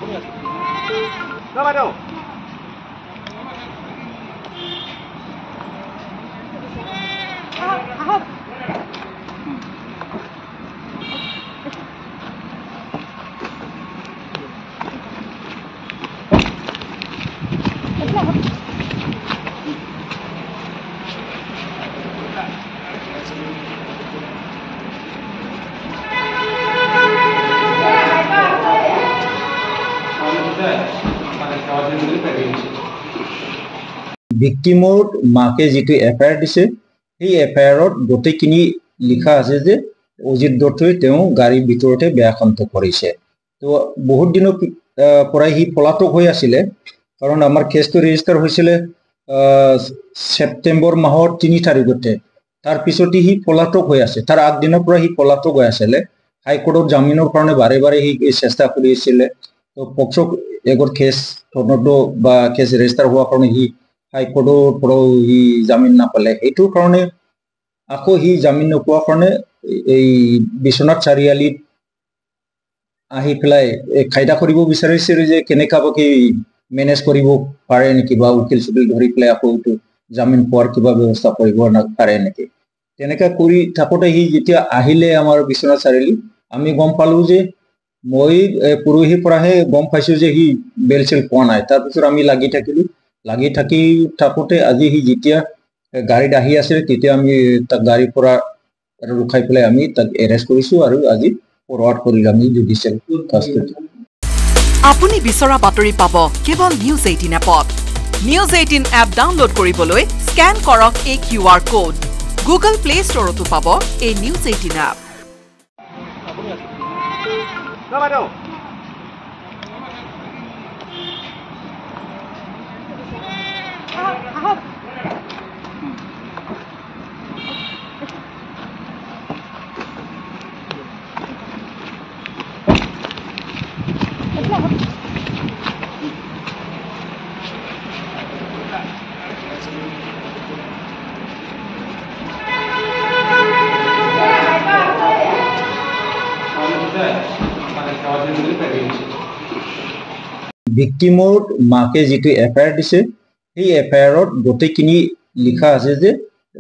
No, I don't. ভিক্টিমৰ মাকে যেটো FIR দিছে সেই এফআইআৰত গোটেইখিনি লিখা আছে যে অজিত দত্তই তেওঁ গাড়ীৰ ভিতৰতে বেয়াকান্ত কৰিছে তো বহুত দিনৰ পৰাই হি পলাতক হৈ আছিল কাৰণ আমাৰ কেছটো ৰেজিষ্টাৰ হৈছিল সেপ্টেম্বৰ মাহৰ 3 তাৰিখতে তাৰ পিছতে হি পলাতক হৈ আছে তাৰ আগদিনৰ পৰা হি পলাতক হৈ আছিল হাইকোৰ্টৰ জামিনৰ কাৰণে বাৰে বাৰে হি চেষ্টা কৰি আছিল তো পক্ষক এগৰ কেছ তদন্ত বা কেছ ৰেজিষ্টাৰ হোৱাৰ কাৰণে হি হাইকোৰ্টৰ পৰা হি জামিন নাপালে এইটোৰ কাৰণে আকৌ হি জামিন নোপোৱাৰ কাৰণে এই বিশ্বনাথ চাৰিআলিত আহি পেলাই কায়দা কৰিব বিচাৰিছিল যে কেনেকা বাকি মেনেজ কৰিব পাৰে নেকি বা উকিল সুকিল ধৰি পেলাই আকৌ জামিন পোৱাৰ কিবা ব্যৱস্থা কৰিব পাৰে নেকি তেনেকা কৰি থাকোতে হি যেতিয়া আহিলে আমাৰ বিশ্বনাথ চাৰিআলি আমি গম পালো যে মই পুৰোহিৰ পৰাহে গম পাইছো যে হি বেলচেল পোৱা নাই তাৰ পিছত আমি লাগি থাকোতে আজি হি যেতিয়া গাড়ীত আহি আছিল তেতিয়া আমি তাক গাড়ীৰ পৰা ৰখাই পেলাই আমি তাক এৰেষ্ট কৰিছো আৰু আজি ফৰৱাৰ্ড কৰি আমি জুডিচিয়েল কাষ্টডি আপুনি বিচৰা বাতৰি পাব কেৱল নিউজ 18 এপত নিউজ 18 এপ ডাউনলোড কৰিবলৈ স্ক্যান কৰক এই কিউআৰ কোড গুগল প্লে ষ্টৰতো পাব এই news 18 app No, I don't. ভিক্টিমৰ মাকে যেটো এফআইআৰ দিছে সেই এফআইআৰত গোটেইখিনি লিখা আছে যে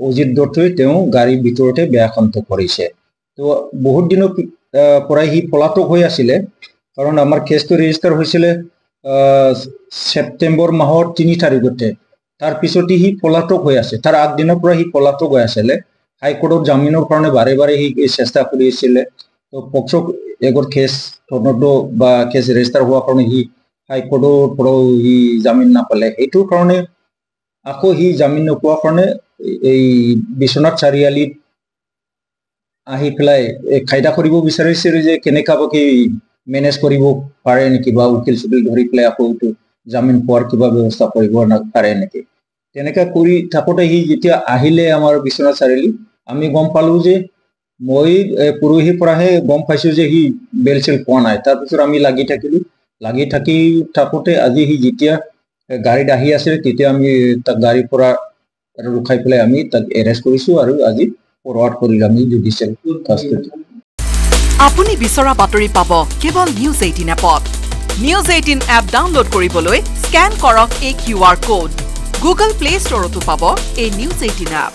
অজিত দত্তই তেওঁ গাড়ীৰ ভিতৰতে বেয়াকান্ত কৰিছে তো বহুত দিনৰ পৰাই হি পলাতক হৈ আছিল কাৰণ আমাৰ কেছটো ৰেজিষ্টাৰ হৈছিল সেপ্টেম্বৰ মাহৰ 3 তাৰিখতে তাৰ পিছতে হি পলাতক হৈ আছে তাৰ আগদিনৰ পৰা হি পলাতক হৈ আছিল হাইকোৰ্টৰ জামিনৰ কাৰণে বাৰে বাৰে হি চেষ্টা কৰি আছিল তো পক্ষক এগৰ কেছ তদন্ত বা কেছ ৰেজিষ্টাৰ হোৱাৰ কাৰণে হি হাইকোৰ্টৰ পৰা হি জামিন নাপালে এইটোৰ কাৰণে আকৌ হি জামিন নোপোৱাৰ কাৰণে এই বিশ্বনাথ চাৰিআলিত আহি পেলাই কায়দা কৰিব বিচাৰিছিল যে কেনেকা বাকি মেনেজ কৰিব পাৰে নেকি বা উকিল সুকিল ধৰি পেলাই আকৌ জামিন পোৱাৰ কিবা ব্যৱস্থা কৰিব পাৰে নেকি তেনেকা কৰি থাকোতে হি যেতিয়া আহিলে আমাৰ বিশ্বনাথ চাৰিআলি আমি গম পালো যে মই পুৰোহিৰ পৰাহে গম পাইছো যে হি বেলচেল পোৱা নাই তাৰ পিছত আমি লাগি থাকোতে আজি হি যেতিয়া গাড়ীত আহি আছিল তেতিয়া আমি তাক গাড়ীৰ পৰা ৰখাই পেলাই আমি তাক এৰেষ্ট কৰিছো আৰু আজি ফৰৱাৰ্ড কৰি আমি জুডিচিয়েল কাষ্টডি আপুনি বিচৰা বাতৰি পাব কেৱল নিউজ 18 এপত নিউজ 18 এপ ডাউনলোড কৰিবলৈ স্ক্যান কৰক এই কিউআৰ কোড গুগল প্লে ষ্টৰতো পাব এই নিউজ 18 এপ